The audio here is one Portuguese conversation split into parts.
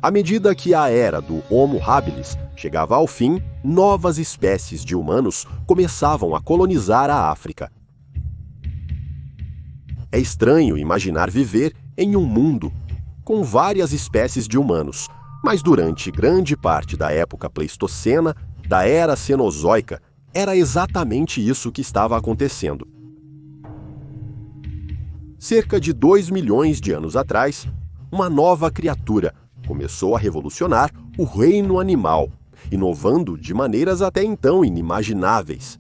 À medida que a era do Homo habilis chegava ao fim, novas espécies de humanos começavam a colonizar a África. É estranho imaginar viver em um mundo com várias espécies de humanos, mas durante grande parte da época Pleistocena, da era Cenozoica, era exatamente isso que estava acontecendo. Cerca de 2 milhões de anos atrás, uma nova criatura começou a revolucionar o reino animal, inovando de maneiras até então inimagináveis.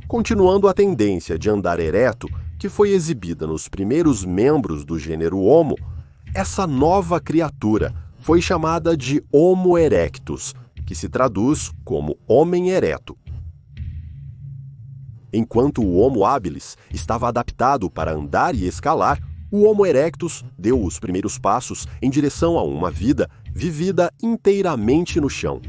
Continuando a tendência de andar ereto, que foi exibida nos primeiros membros do gênero Homo, essa nova criatura foi chamada de Homo erectus, que se traduz como homem ereto. Enquanto o Homo habilis estava adaptado para andar e escalar, o Homo erectus deu os primeiros passos em direção a uma vida vivida inteiramente no chão.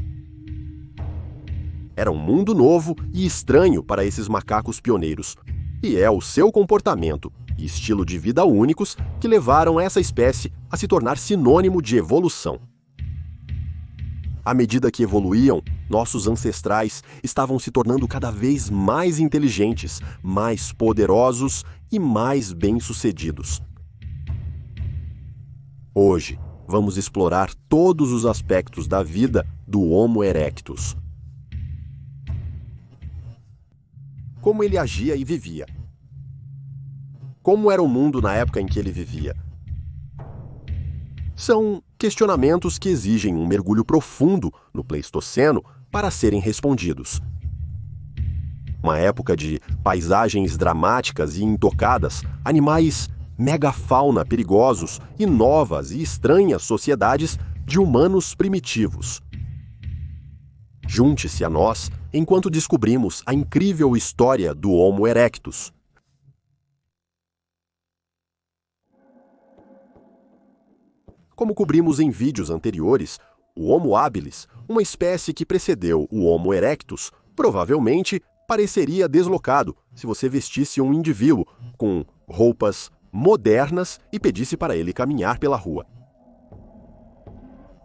Era um mundo novo e estranho para esses macacos pioneiros, e é o seu comportamento e estilo de vida únicos que levaram essa espécie a se tornar sinônimo de evolução. À medida que evoluíam, nossos ancestrais estavam se tornando cada vez mais inteligentes, mais poderosos e mais bem-sucedidos. Hoje, vamos explorar todos os aspectos da vida do Homo erectus. Como ele agia e vivia. Como era o mundo na época em que ele vivia? São questionamentos que exigem um mergulho profundo no Pleistoceno para serem respondidos. Uma época de paisagens dramáticas e intocadas, animais megafauna perigosos e novas e estranhas sociedades de humanos primitivos. Junte-se a nós enquanto descobrimos a incrível história do Homo erectus. Como cobrimos em vídeos anteriores, o Homo habilis, uma espécie que precedeu o Homo erectus, provavelmente pareceria deslocado se você vestisse um indivíduo com roupas modernas e pedisse para ele caminhar pela rua.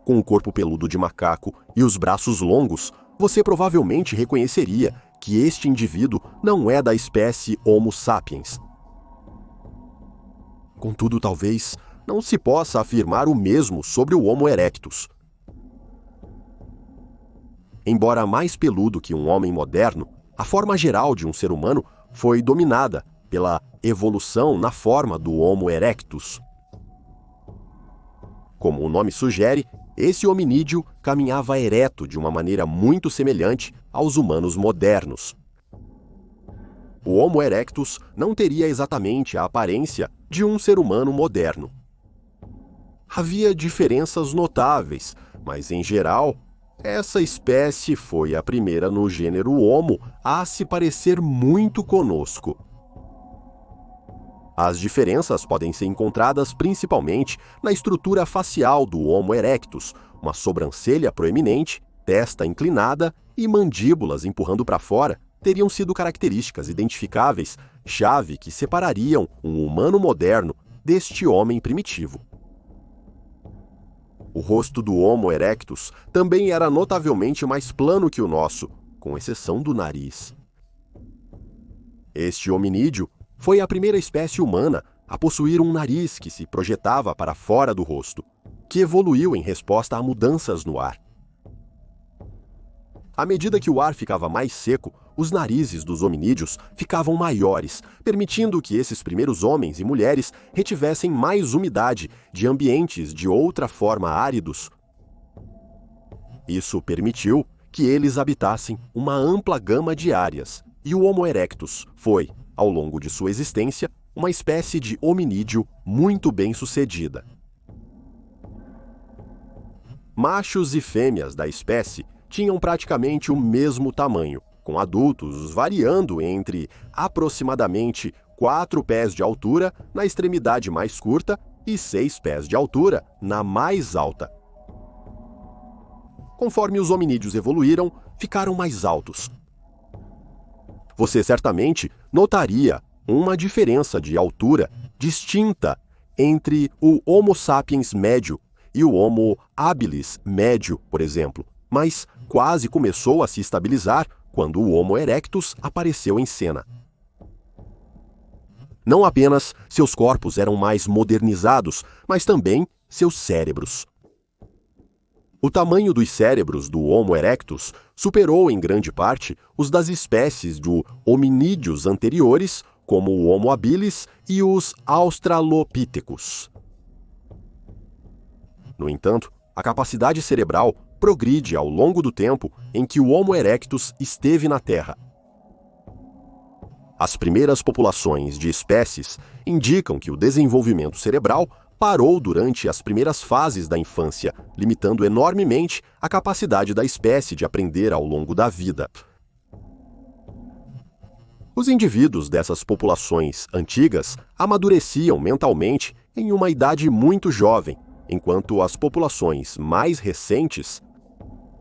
Com o corpo peludo de macaco e os braços longos, você provavelmente reconheceria que este indivíduo não é da espécie Homo sapiens. Contudo, talvez não se possa afirmar o mesmo sobre o Homo erectus. Embora mais peludo que um homem moderno, a forma geral de um ser humano foi dominada pela evolução na forma do Homo erectus. Como o nome sugere, esse hominídeo caminhava ereto de uma maneira muito semelhante aos humanos modernos. O Homo erectus não teria exatamente a aparência de um ser humano moderno. Havia diferenças notáveis, mas em geral, essa espécie foi a primeira no gênero Homo a se parecer muito conosco. As diferenças podem ser encontradas principalmente na estrutura facial do Homo erectus, uma sobrancelha proeminente, testa inclinada e mandíbulas empurrando para fora teriam sido características identificáveis, chave que separariam um humano moderno deste homem primitivo. O rosto do Homo erectus também era notavelmente mais plano que o nosso, com exceção do nariz. Este hominídeo foi a primeira espécie humana a possuir um nariz que se projetava para fora do rosto, que evoluiu em resposta a mudanças no ar. À medida que o ar ficava mais seco, os narizes dos hominídeos ficavam maiores, permitindo que esses primeiros homens e mulheres retivessem mais umidade de ambientes de outra forma áridos. Isso permitiu que eles habitassem uma ampla gama de áreas, e o Homo erectus foi, ao longo de sua existência, uma espécie de hominídeo muito bem sucedida. Machos e fêmeas da espécie tinham praticamente o mesmo tamanho, com adultos variando entre aproximadamente 4 pés de altura na extremidade mais curta e 6 pés de altura na mais alta. Conforme os hominídeos evoluíram, ficaram mais altos. Você certamente notaria uma diferença de altura distinta entre o Homo sapiens médio e o Homo habilis médio, por exemplo, mas quase começou a se estabilizar quando o Homo erectus apareceu em cena. Não apenas seus corpos eram mais modernizados, mas também seus cérebros. O tamanho dos cérebros do Homo erectus superou em grande parte os das espécies de hominídeos anteriores, como o Homo habilis e os Australopithecus. No entanto, a capacidade cerebral progride ao longo do tempo em que o Homo erectus esteve na Terra. As primeiras populações de espécies indicam que o desenvolvimento cerebral parou durante as primeiras fases da infância, limitando enormemente a capacidade da espécie de aprender ao longo da vida. Os indivíduos dessas populações antigas amadureciam mentalmente em uma idade muito jovem, enquanto as populações mais recentes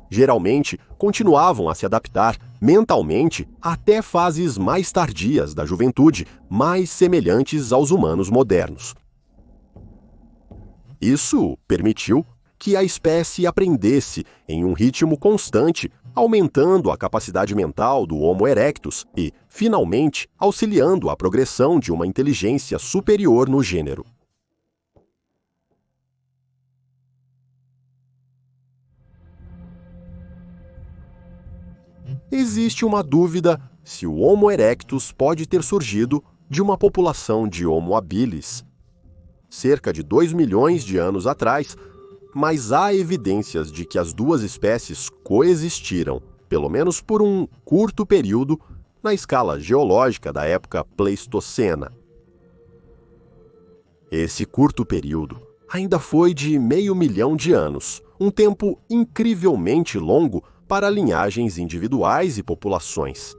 geralmente continuavam a se adaptar mentalmente até fases mais tardias da juventude, mais semelhantes aos humanos modernos. Isso permitiu que a espécie aprendesse em um ritmo constante, aumentando a capacidade mental do Homo erectus e, finalmente, auxiliando a progressão de uma inteligência superior no gênero. Existe uma dúvida se o Homo erectus pode ter surgido de uma população de Homo habilis, cerca de 2 milhões de anos atrás, mas há evidências de que as duas espécies coexistiram, pelo menos por um curto período, na escala geológica da época Pleistocena. Esse curto período ainda foi de 500 mil de anos, um tempo incrivelmente longo para linhagens individuais e populações.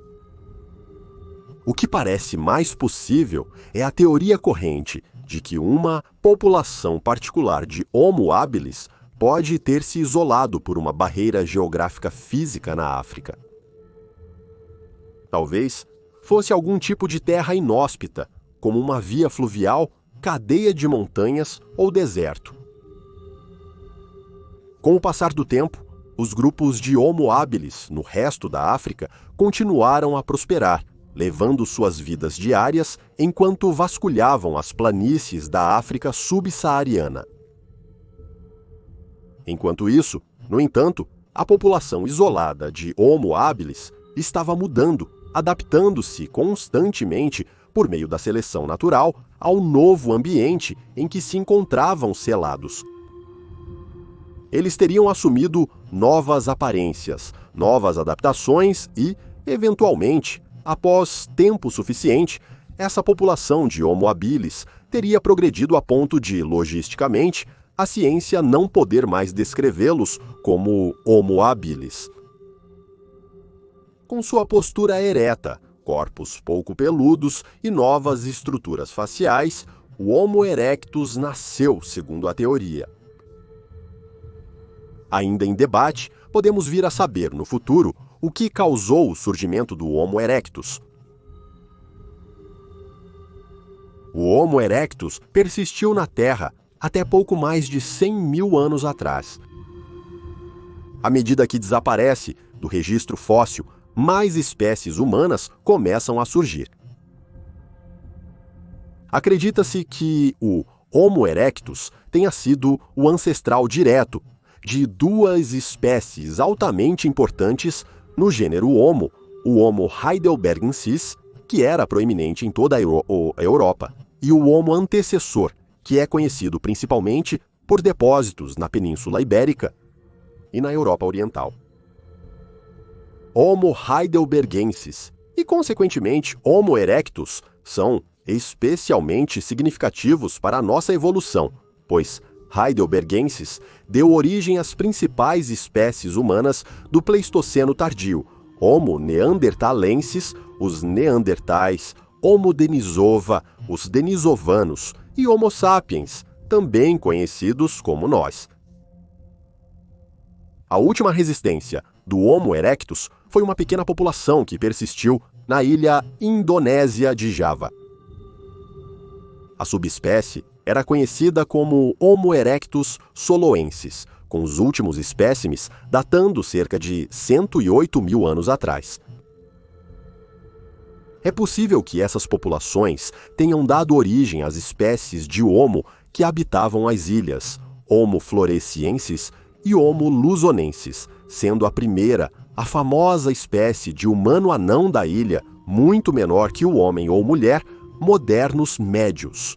O que parece mais possível é a teoria corrente de que uma população particular de Homo habilis pode ter se isolado por uma barreira geográfica física na África. Talvez fosse algum tipo de terra inóspita, como uma via fluvial, cadeia de montanhas ou deserto. Com o passar do tempo, os grupos de Homo habilis no resto da África continuaram a prosperar, levando suas vidas diárias enquanto vasculhavam as planícies da África subsaariana. Enquanto isso, no entanto, a população isolada de Homo habilis estava mudando, adaptando-se constantemente por meio da seleção natural ao novo ambiente em que se encontravam selados. Eles teriam assumido novas aparências, novas adaptações e, eventualmente, após tempo suficiente, essa população de Homo habilis teria progredido a ponto de, logisticamente, a ciência não poder mais descrevê-los como Homo habilis. Com sua postura ereta, corpos pouco peludos e novas estruturas faciais, o Homo erectus nasceu, segundo a teoria. Ainda em debate, podemos vir a saber, no futuro, o que causou o surgimento do Homo erectus. O Homo erectus persistiu na Terra até pouco mais de 100 mil anos atrás. À medida que desaparece do registro fóssil, mais espécies humanas começam a surgir. Acredita-se que o Homo erectus tenha sido o ancestral direto de duas espécies altamente importantes no gênero Homo, o Homo heidelbergensis, que era proeminente em toda a Europa, e o Homo antecessor, que é conhecido principalmente por depósitos na Península Ibérica e na Europa Oriental. Homo heidelbergensis e, consequentemente, Homo erectus são especialmente significativos para a nossa evolução, pois heidelbergensis deu origem às principais espécies humanas do Pleistoceno tardio, Homo neanderthalensis, os neandertais, Homo denisova, os denisovanos e Homo sapiens, também conhecidos como nós. A última resistência do Homo erectus foi uma pequena população que persistiu na ilha indonésia de Java. A subespécie era conhecida como Homo erectus soloensis, com os últimos espécimes datando cerca de 108 mil anos atrás. É possível que essas populações tenham dado origem às espécies de Homo que habitavam as ilhas, Homo floresiensis e Homo luzonensis, sendo a primeira a famosa espécie de humano anão da ilha, muito menor que o homem ou mulher, modernos médios.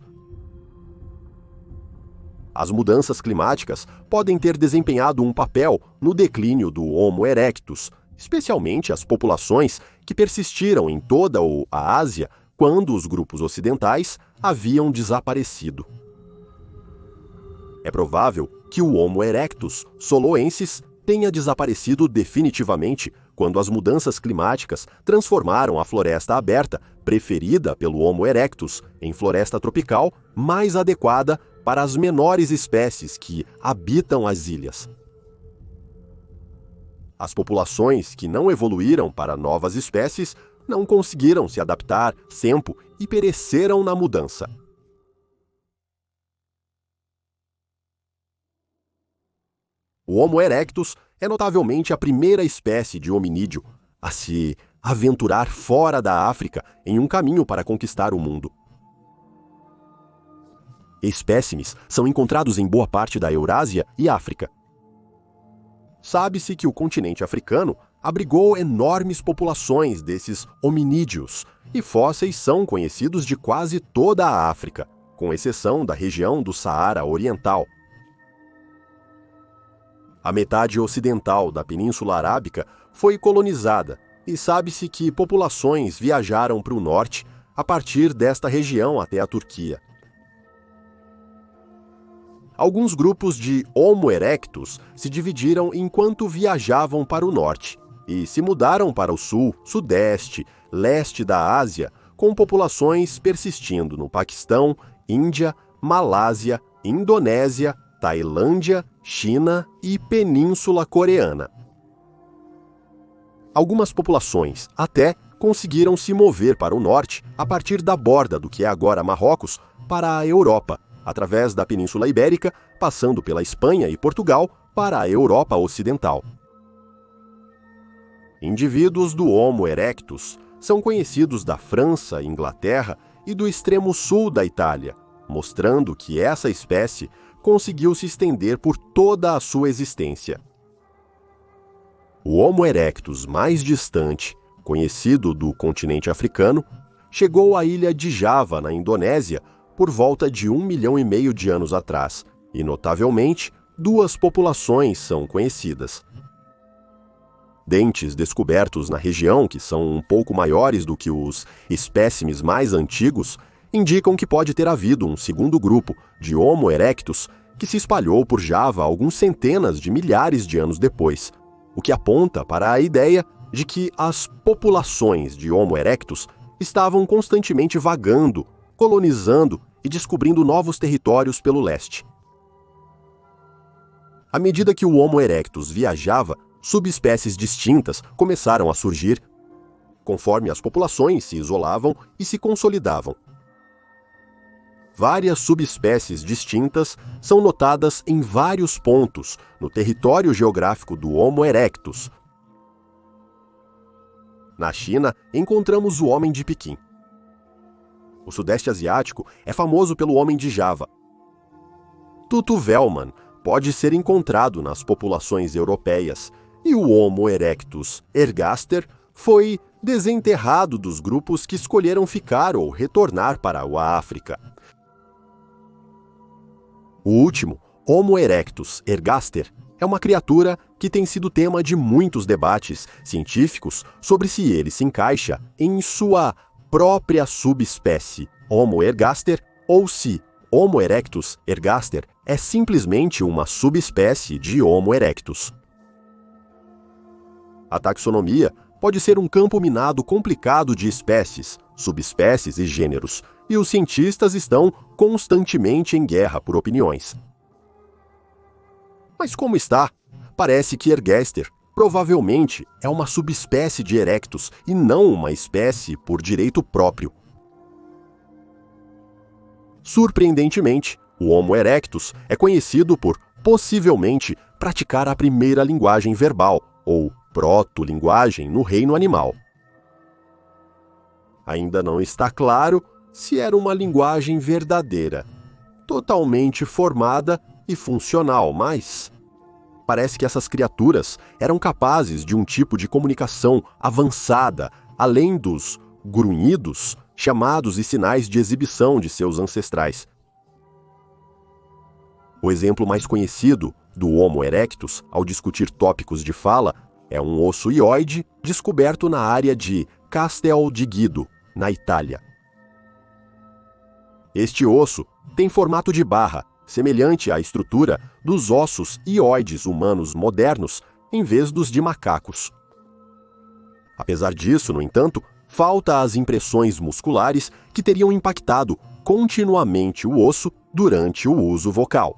As mudanças climáticas podem ter desempenhado um papel no declínio do Homo erectus, especialmente as populações que persistiram em toda a Ásia quando os grupos ocidentais haviam desaparecido. É provável que o Homo erectus soloensis tenha desaparecido definitivamente quando as mudanças climáticas transformaram a floresta aberta, preferida pelo Homo erectus, em floresta tropical mais adequada para as menores espécies que habitam as ilhas. As populações que não evoluíram para novas espécies não conseguiram se adaptar a tempo e pereceram na mudança. O Homo erectus é notavelmente a primeira espécie de hominídeo a se aventurar fora da África em um caminho para conquistar o mundo. Espécimes são encontrados em boa parte da Eurásia e África. Sabe-se que o continente africano abrigou enormes populações desses hominídeos, e fósseis são conhecidos de quase toda a África, com exceção da região do Saara Oriental. A metade ocidental da Península Arábica foi colonizada, e sabe-se que populações viajaram para o norte a partir desta região até a Turquia. Alguns grupos de Homo erectus se dividiram enquanto viajavam para o norte e se mudaram para o sul, sudeste, leste da Ásia, com populações persistindo no Paquistão, Índia, Malásia, Indonésia, Tailândia, China e Península Coreana. Algumas populações até conseguiram se mover para o norte a partir da borda do que é agora Marrocos para a Europa, através da Península Ibérica, passando pela Espanha e Portugal para a Europa Ocidental. Indivíduos do Homo erectus são conhecidos da França, Inglaterra e do extremo sul da Itália, mostrando que essa espécie conseguiu se estender por toda a sua existência. O Homo erectus mais distante, conhecido do continente africano, chegou à ilha de Java, na Indonésia, por volta de 1,5 milhão de anos atrás, e, notavelmente, duas populações são conhecidas. Dentes descobertos na região, que são um pouco maiores do que os espécimes mais antigos, indicam que pode ter havido um segundo grupo de Homo erectus que se espalhou por Java alguns centenas de milhares de anos depois, o que aponta para a ideia de que as populações de Homo erectus estavam constantemente vagando, colonizando e descobrindo novos territórios pelo leste. À medida que o Homo erectus viajava, subespécies distintas começaram a surgir, conforme as populações se isolavam e se consolidavam. Várias subespécies distintas são notadas em vários pontos no território geográfico do Homo erectus. Na China, encontramos o homem de Pequim. O Sudeste Asiático é famoso pelo homem de Java. Tutuvelman pode ser encontrado nas populações europeias, e o Homo erectus ergaster foi desenterrado dos grupos que escolheram ficar ou retornar para a África. O último, Homo erectus ergaster, é uma criatura que tem sido tema de muitos debates científicos sobre se ele se encaixa em sua própria subespécie, Homo ergaster, ou se Homo erectus ergaster é simplesmente uma subespécie de Homo erectus. A taxonomia pode ser um campo minado complicado de espécies, subespécies e gêneros, e os cientistas estão constantemente em guerra por opiniões. Mas como está? Parece que ergaster provavelmente é uma subespécie de erectus e não uma espécie por direito próprio. Surpreendentemente, o Homo erectus é conhecido por, possivelmente, praticar a primeira linguagem verbal, ou proto-linguagem, no reino animal. Ainda não está claro se era uma linguagem verdadeira, totalmente formada e funcional, mas parece que essas criaturas eram capazes de um tipo de comunicação avançada, além dos grunhidos, chamados e sinais de exibição de seus ancestrais. O exemplo mais conhecido do Homo erectus ao discutir tópicos de fala é um osso hioide descoberto na área de Castel di Guido, na Itália. Este osso tem formato de barra, semelhante à estrutura dos ossos hioides humanos modernos, em vez dos de macacos. Apesar disso, no entanto, falta as impressões musculares que teriam impactado continuamente o osso durante o uso vocal.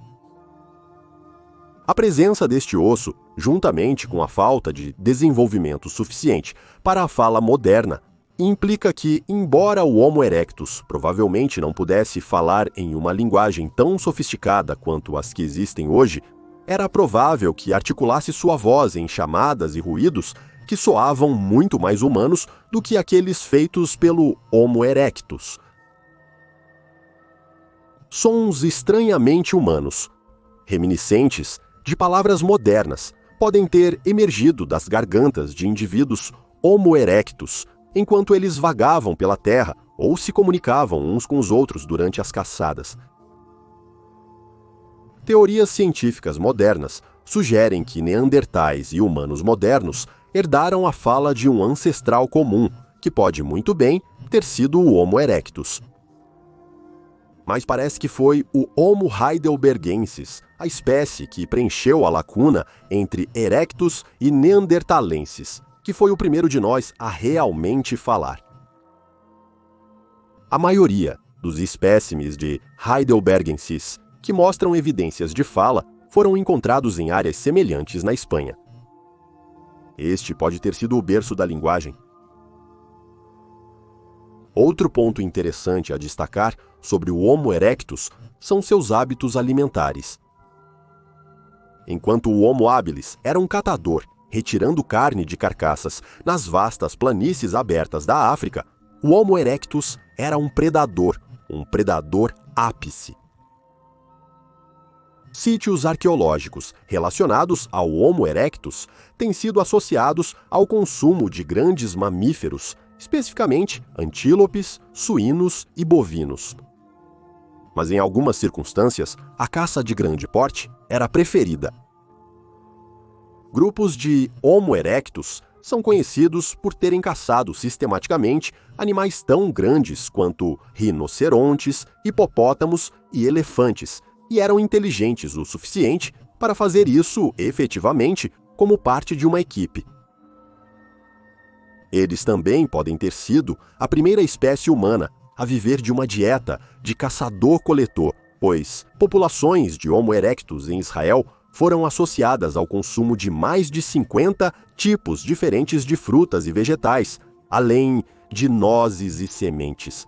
A presença deste osso, juntamente com a falta de desenvolvimento suficiente para a fala moderna, implica que, embora o Homo erectus provavelmente não pudesse falar em uma linguagem tão sofisticada quanto as que existem hoje, era provável que articulasse sua voz em chamadas e ruídos que soavam muito mais humanos do que aqueles feitos pelo Homo erectus. Sons estranhamente humanos, reminiscentes de palavras modernas, podem ter emergido das gargantas de indivíduos Homo erectus enquanto eles vagavam pela terra ou se comunicavam uns com os outros durante as caçadas. Teorias científicas modernas sugerem que neandertais e humanos modernos herdaram a fala de um ancestral comum, que pode muito bem ter sido o Homo erectus. Mas parece que foi o Homo heidelbergensis, a espécie que preencheu a lacuna entre erectus e neandertalensis, que foi o primeiro de nós a realmente falar. A maioria dos espécimes de heidelbergensis que mostram evidências de fala foram encontrados em áreas semelhantes na Espanha. Este pode ter sido o berço da linguagem. Outro ponto interessante a destacar sobre o Homo erectus são seus hábitos alimentares. Enquanto o Homo habilis era um catador, retirando carne de carcaças nas vastas planícies abertas da África, o Homo erectus era um predador ápice. Sítios arqueológicos relacionados ao Homo erectus têm sido associados ao consumo de grandes mamíferos, especificamente antílopes, suínos e bovinos. Mas em algumas circunstâncias, a caça de grande porte era preferida. Grupos de Homo erectus são conhecidos por terem caçado sistematicamente animais tão grandes quanto rinocerontes, hipopótamos e elefantes, e eram inteligentes o suficiente para fazer isso efetivamente como parte de uma equipe. Eles também podem ter sido a primeira espécie humana a viver de uma dieta de caçador-coletor, pois populações de Homo erectus em Israel foram associadas ao consumo de mais de 50 tipos diferentes de frutas e vegetais, além de nozes e sementes.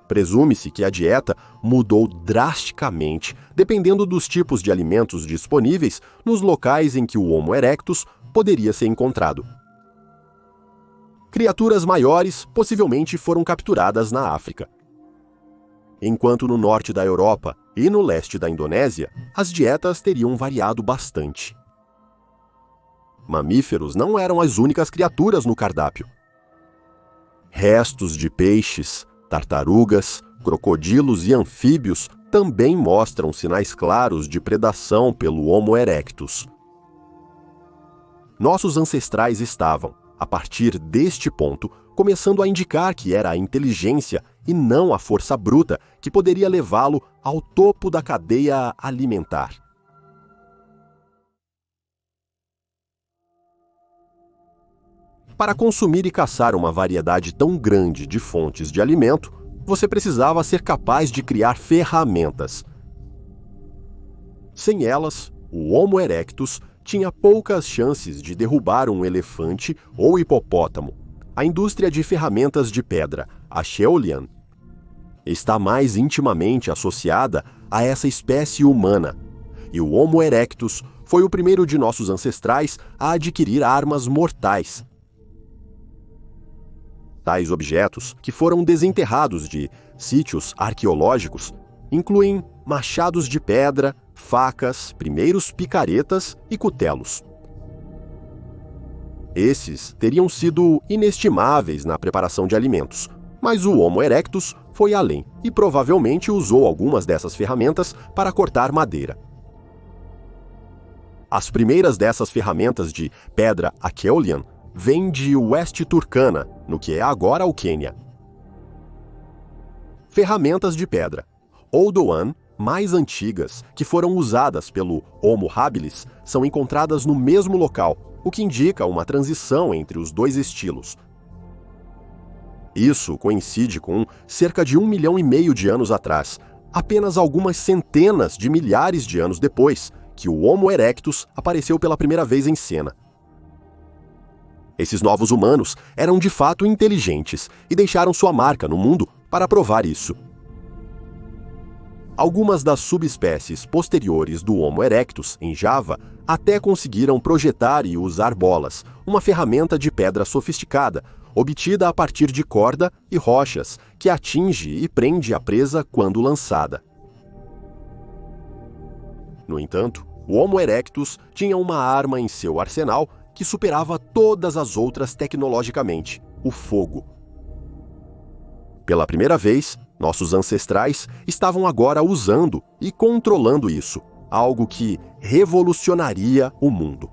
Presume-se que a dieta mudou drasticamente dependendo dos tipos de alimentos disponíveis nos locais em que o Homo erectus poderia ser encontrado. Criaturas maiores possivelmente foram capturadas na África. Enquanto no norte da Europa e no leste da Indonésia, as dietas teriam variado bastante. Mamíferos não eram as únicas criaturas no cardápio. Restos de peixes, tartarugas, crocodilos e anfíbios também mostram sinais claros de predação pelo Homo erectus. Nossos ancestrais estavam, a partir deste ponto, começando a indicar que era a inteligência e não a força bruta que poderia levá-lo ao topo da cadeia alimentar. Para consumir e caçar uma variedade tão grande de fontes de alimento, você precisava ser capaz de criar ferramentas. Sem elas, o Homo erectus tinha poucas chances de derrubar um elefante ou hipopótamo. A indústria de ferramentas de pedra, a Sheolian, está mais intimamente associada a essa espécie humana, e o Homo erectus foi o primeiro de nossos ancestrais a adquirir armas mortais. Tais objetos, que foram desenterrados de sítios arqueológicos, incluem machados de pedra, facas, primeiros picaretas e cutelos. Esses teriam sido inestimáveis na preparação de alimentos, mas o Homo erectus foi além e provavelmente usou algumas dessas ferramentas para cortar madeira. As primeiras dessas ferramentas de pedra Acheulean vêm de West Turkana, no que é agora o Quênia. Ferramentas de pedra Oldowan, mais antigas, que foram usadas pelo Homo habilis, são encontradas no mesmo local, o que indica uma transição entre os dois estilos. Isso coincide com cerca de 1,5 milhão de anos atrás, apenas algumas centenas de milhares de anos depois que o Homo erectus apareceu pela primeira vez em cena. Esses novos humanos eram de fato inteligentes e deixaram sua marca no mundo para provar isso. Algumas das subespécies posteriores do Homo erectus em Java até conseguiram projetar e usar bolas, uma ferramenta de pedra sofisticada, obtida a partir de corda e rochas, que atinge e prende a presa quando lançada. No entanto, o Homo erectus tinha uma arma em seu arsenal que superava todas as outras tecnologicamente: o fogo. Pela primeira vez, nossos ancestrais estavam agora usando e controlando isso, algo que revolucionaria o mundo.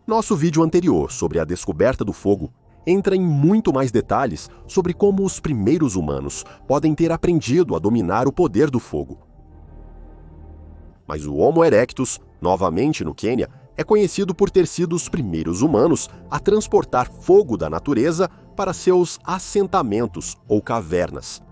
Nosso vídeo anterior sobre a descoberta do fogo entra em muito mais detalhes sobre como os primeiros humanos podem ter aprendido a dominar o poder do fogo. Mas o Homo erectus, novamente no Quênia, é conhecido por ter sido os primeiros humanos a transportar fogo da natureza para seus assentamentos ou cavernas.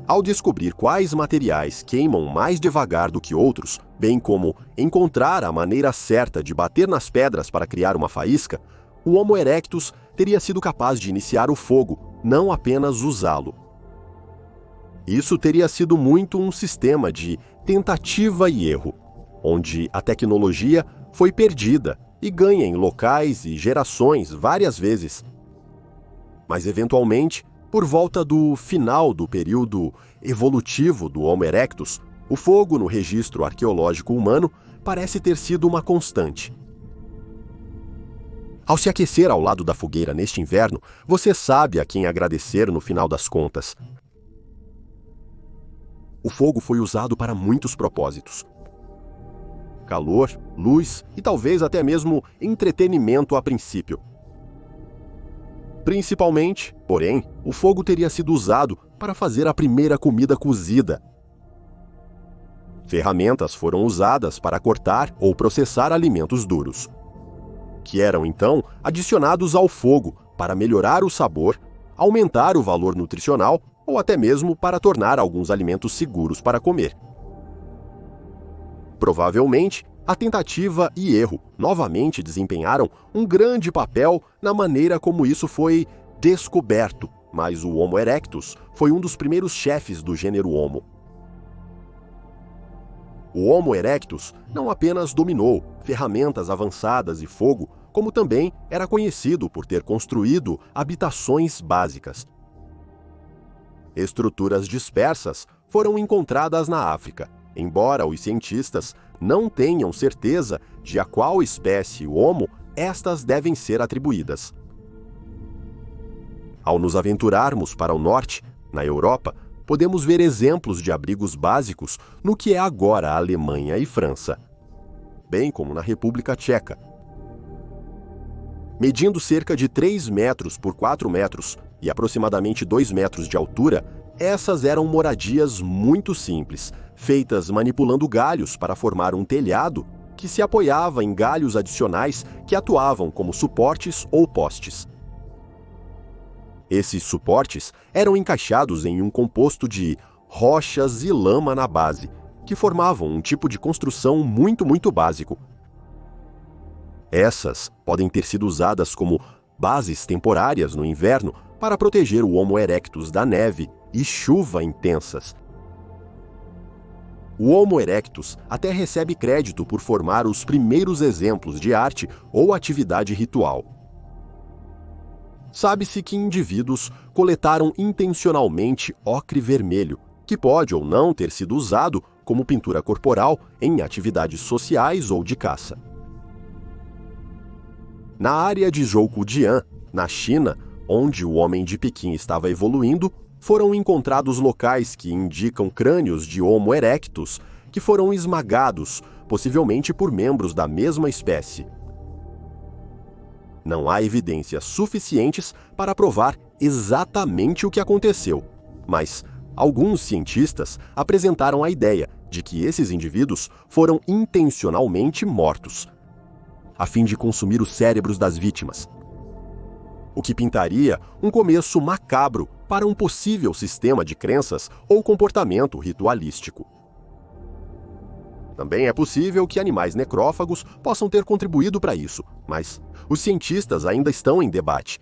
Ao descobrir quais materiais queimam mais devagar do que outros, bem como encontrar a maneira certa de bater nas pedras para criar uma faísca, o Homo erectus teria sido capaz de iniciar o fogo, não apenas usá-lo. Isso teria sido muito um sistema de tentativa e erro, onde a tecnologia foi perdida e ganha em locais e gerações várias vezes. Mas, eventualmente, por volta do final do período evolutivo do Homo erectus, o fogo no registro arqueológico humano parece ter sido uma constante. Ao se aquecer ao lado da fogueira neste inverno, você sabe a quem agradecer no final das contas. O fogo foi usado para muitos propósitos: calor, luz e talvez até mesmo entretenimento a princípio. Principalmente, porém, o fogo teria sido usado para fazer a primeira comida cozida. Ferramentas foram usadas para cortar ou processar alimentos duros, que eram então adicionados ao fogo para melhorar o sabor, aumentar o valor nutricional ou até mesmo para tornar alguns alimentos seguros para comer. Provavelmente, a tentativa e erro novamente desempenharam um grande papel na maneira como isso foi descoberto, mas o Homo erectus foi um dos primeiros chefes do gênero Homo. O Homo erectus não apenas dominou ferramentas avançadas e fogo, como também era conhecido por ter construído habitações básicas. Estruturas dispersas foram encontradas na África, embora os cientistas não tenham certeza de a qual espécie Homo estas devem ser atribuídas. Ao nos aventurarmos para o norte, na Europa, podemos ver exemplos de abrigos básicos no que é agora a Alemanha e França, bem como na República Tcheca. Medindo cerca de 3 metros por 4 metros e aproximadamente 2 metros de altura, essas eram moradias muito simples, feitas manipulando galhos para formar um telhado que se apoiava em galhos adicionais que atuavam como suportes ou postes. Esses suportes eram encaixados em um composto de rochas e lama na base, que formavam um tipo de construção muito básico. Essas podem ter sido usadas como bases temporárias no inverno para proteger o Homo erectus da neve e chuva intensas. O Homo erectus até recebe crédito por formar os primeiros exemplos de arte ou atividade ritual. Sabe-se que indivíduos coletaram intencionalmente ocre vermelho, que pode ou não ter sido usado como pintura corporal em atividades sociais ou de caça. Na área de Zhoukoudian, na China, onde o homem de Pequim estava evoluindo, foram encontrados locais que indicam crânios de Homo erectus que foram esmagados, possivelmente por membros da mesma espécie. Não há evidências suficientes para provar exatamente o que aconteceu, mas alguns cientistas apresentaram a ideia de que esses indivíduos foram intencionalmente mortos, a fim de consumir os cérebros das vítimas. O que pintaria um começo macabro para um possível sistema de crenças ou comportamento ritualístico. Também é possível que animais necrófagos possam ter contribuído para isso, mas os cientistas ainda estão em debate.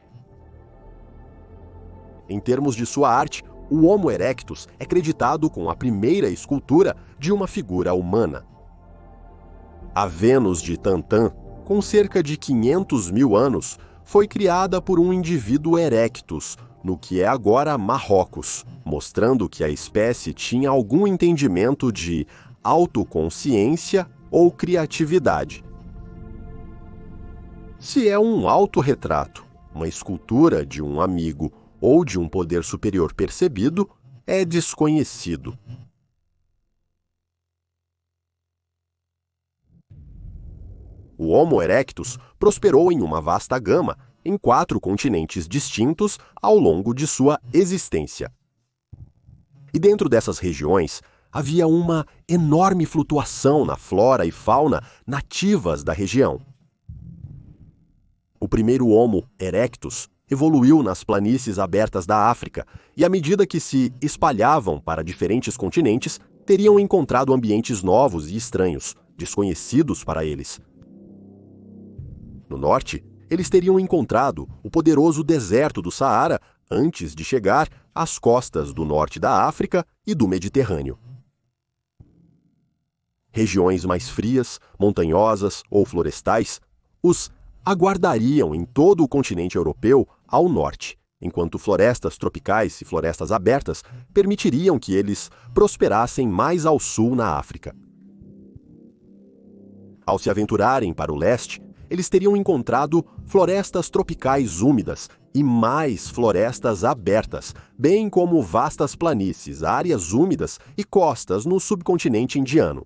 Em termos de sua arte, o Homo erectus é creditado com a primeira escultura de uma figura humana. A Vênus de Tantã, com cerca de 500 mil anos, foi criada por um indivíduo erectus, no que é agora Marrocos, mostrando que a espécie tinha algum entendimento de autoconsciência ou criatividade. Se é um autorretrato, uma escultura de um amigo ou de um poder superior percebido, é desconhecido. O Homo erectus prosperou em uma vasta gama, em 4 continentes distintos ao longo de sua existência. E dentro dessas regiões, havia uma enorme flutuação na flora e fauna nativas da região. O primeiro Homo erectus evoluiu nas planícies abertas da África e, à medida que se espalhavam para diferentes continentes, teriam encontrado ambientes novos e estranhos, desconhecidos para eles. No norte, eles teriam encontrado o poderoso deserto do Saara antes de chegar às costas do norte da África e do Mediterrâneo. Regiões mais frias, montanhosas ou florestais os aguardariam em todo o continente europeu ao norte, enquanto florestas tropicais e florestas abertas permitiriam que eles prosperassem mais ao sul na África. Ao se aventurarem para o leste, eles teriam encontrado florestas tropicais úmidas e mais florestas abertas, bem como vastas planícies, áreas úmidas e costas no subcontinente indiano.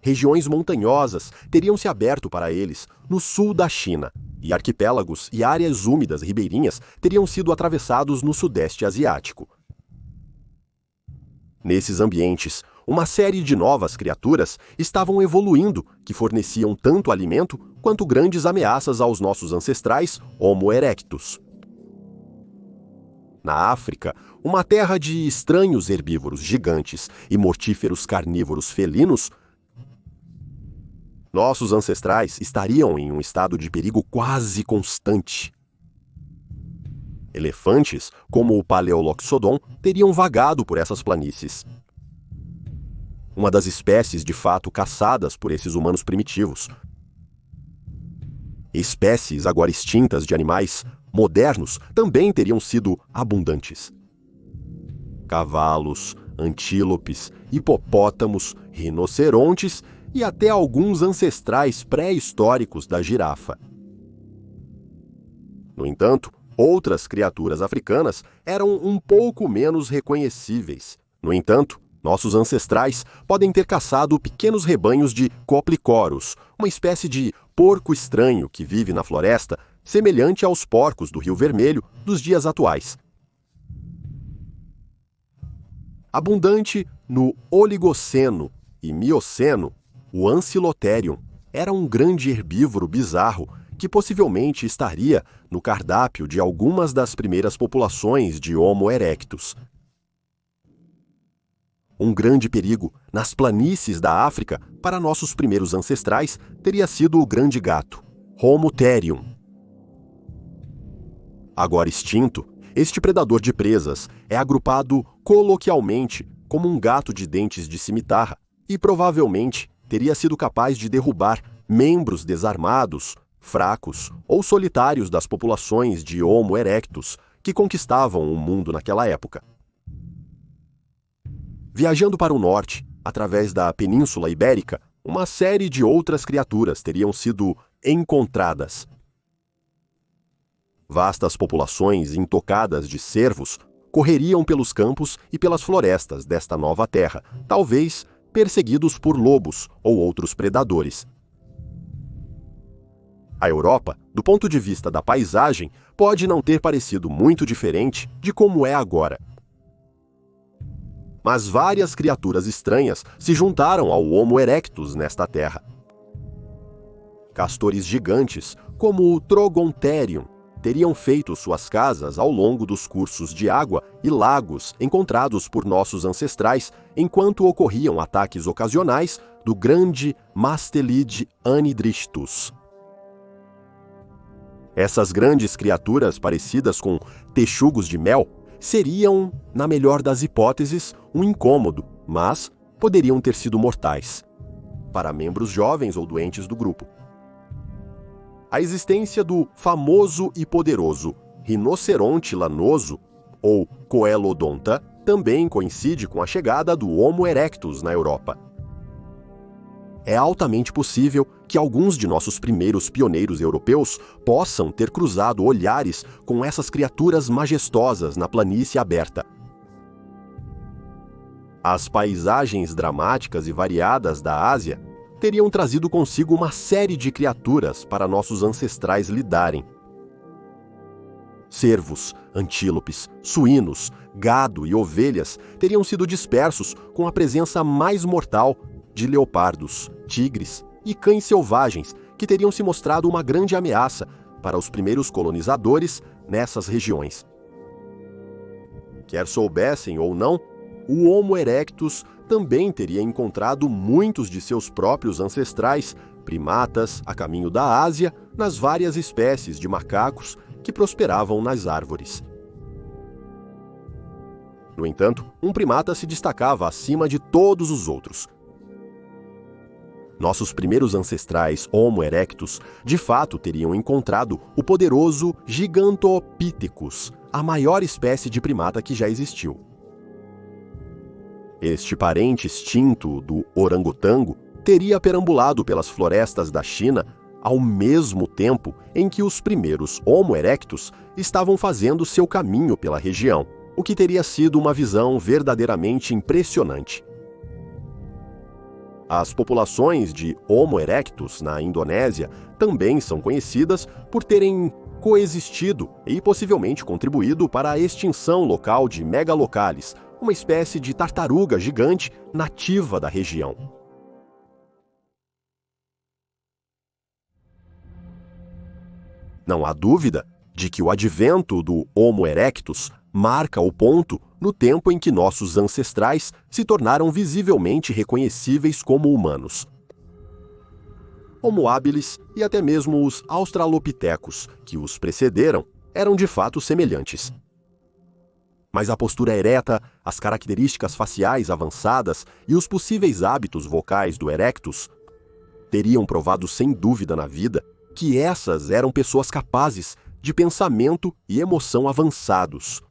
Regiões montanhosas teriam se aberto para eles no sul da China, e arquipélagos e áreas úmidas ribeirinhas teriam sido atravessados no sudeste asiático. Nesses ambientes, uma série de novas criaturas estavam evoluindo que forneciam tanto alimento quanto grandes ameaças aos nossos ancestrais Homo erectus. Na África, uma terra de estranhos herbívoros gigantes e mortíferos carnívoros felinos, nossos ancestrais estariam em um estado de perigo quase constante. Elefantes, como o Paleoloxodon, teriam vagado por essas planícies. Uma das espécies de fato caçadas por esses humanos primitivos. Espécies agora extintas de animais modernos também teriam sido abundantes. Cavalos, antílopes, hipopótamos, rinocerontes e até alguns ancestrais pré-históricos da girafa. No entanto, outras criaturas africanas eram um pouco menos reconhecíveis. No entanto, nossos ancestrais podem ter caçado pequenos rebanhos de Coplicorus, uma espécie de porco estranho que vive na floresta, semelhante aos porcos do Rio Vermelho dos dias atuais. Abundante no Oligoceno e Mioceno, o Ancylotérium era um grande herbívoro bizarro que possivelmente estaria no cardápio de algumas das primeiras populações de Homo erectus. Um grande perigo nas planícies da África para nossos primeiros ancestrais teria sido o grande gato, Homo therium. Agora extinto, este predador de presas é agrupado coloquialmente como um gato de dentes de cimitarra e provavelmente teria sido capaz de derrubar membros desarmados, fracos ou solitários das populações de Homo erectus que conquistavam o mundo naquela época. Viajando para o norte, através da Península Ibérica, uma série de outras criaturas teriam sido encontradas. Vastas populações intocadas de cervos correriam pelos campos e pelas florestas desta nova terra, talvez perseguidos por lobos ou outros predadores. A Europa, do ponto de vista da paisagem, pode não ter parecido muito diferente de como é agora. Mas várias criaturas estranhas se juntaram ao Homo erectus nesta terra. Castores gigantes, como o Trogontherium, teriam feito suas casas ao longo dos cursos de água e lagos encontrados por nossos ancestrais enquanto ocorriam ataques ocasionais do grande Mastelid Anidristus. Essas grandes criaturas parecidas com texugos de mel seriam, na melhor das hipóteses, um incômodo, mas poderiam ter sido mortais para membros jovens ou doentes do grupo. A existência do famoso e poderoso rinoceronte lanoso, ou Coelodonta, também coincide com a chegada do Homo erectus na Europa. É altamente possível que alguns de nossos primeiros pioneiros europeus possam ter cruzado olhares com essas criaturas majestosas na planície aberta. As paisagens dramáticas e variadas da Ásia teriam trazido consigo uma série de criaturas para nossos ancestrais lidarem. Cervos, antílopes, suínos, gado e ovelhas teriam sido dispersos com a presença mais mortal de leopardos, tigres e cães selvagens que teriam se mostrado uma grande ameaça para os primeiros colonizadores nessas regiões. Quer soubessem ou não, o Homo erectus também teria encontrado muitos de seus próprios ancestrais, primatas, a caminho da Ásia, nas várias espécies de macacos que prosperavam nas árvores. No entanto, um primata se destacava acima de todos os outros. Nossos primeiros ancestrais Homo erectus de fato teriam encontrado o poderoso Gigantopithecus, a maior espécie de primata que já existiu. Este parente extinto do orangotango teria perambulado pelas florestas da China ao mesmo tempo em que os primeiros Homo erectus estavam fazendo seu caminho pela região, o que teria sido uma visão verdadeiramente impressionante. As populações de Homo erectus na Indonésia também são conhecidas por terem coexistido e possivelmente contribuído para a extinção local de Megalocalis, uma espécie de tartaruga gigante nativa da região. Não há dúvida de que o advento do Homo erectus marca o ponto no tempo em que nossos ancestrais se tornaram visivelmente reconhecíveis como humanos. Homo habilis e até mesmo os australopitecos, que os precederam, eram de fato semelhantes. Mas a postura ereta, as características faciais avançadas e os possíveis hábitos vocais do erectus teriam provado sem dúvida na vida que essas eram pessoas capazes de pensamento e emoção avançados.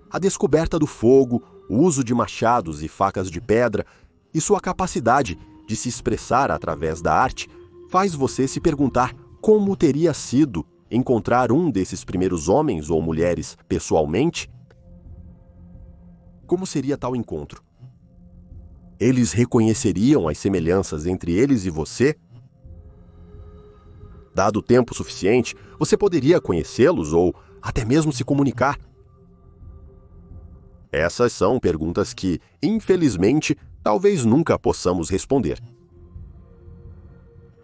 A descoberta do fogo, o uso de machados e facas de pedra e sua capacidade de se expressar através da arte faz você se perguntar como teria sido encontrar um desses primeiros homens ou mulheres pessoalmente? Como seria tal encontro? Eles reconheceriam as semelhanças entre eles e você? Dado o tempo suficiente, você poderia conhecê-los ou até mesmo se comunicar? Essas são perguntas que, infelizmente, talvez nunca possamos responder.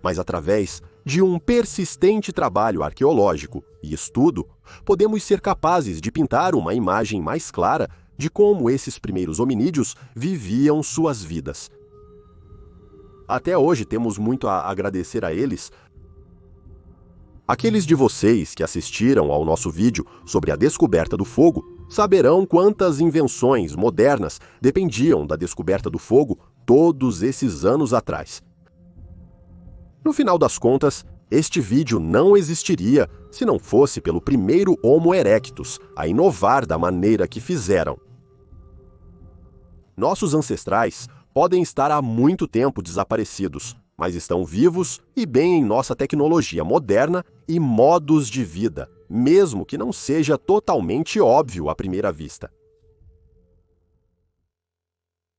Mas através de um persistente trabalho arqueológico e estudo, podemos ser capazes de pintar uma imagem mais clara de como esses primeiros hominídeos viviam suas vidas. Até hoje temos muito a agradecer a eles Aqueles de vocês que assistiram ao nosso vídeo sobre a descoberta do fogo saberão quantas invenções modernas dependiam da descoberta do fogo todos esses anos atrás. No final das contas, este vídeo não existiria se não fosse pelo primeiro Homo erectus a inovar da maneira que fizeram. Nossos ancestrais podem estar há muito tempo desaparecidos, mas estão vivos e bem em nossa tecnologia moderna e modos de vida, mesmo que não seja totalmente óbvio à primeira vista.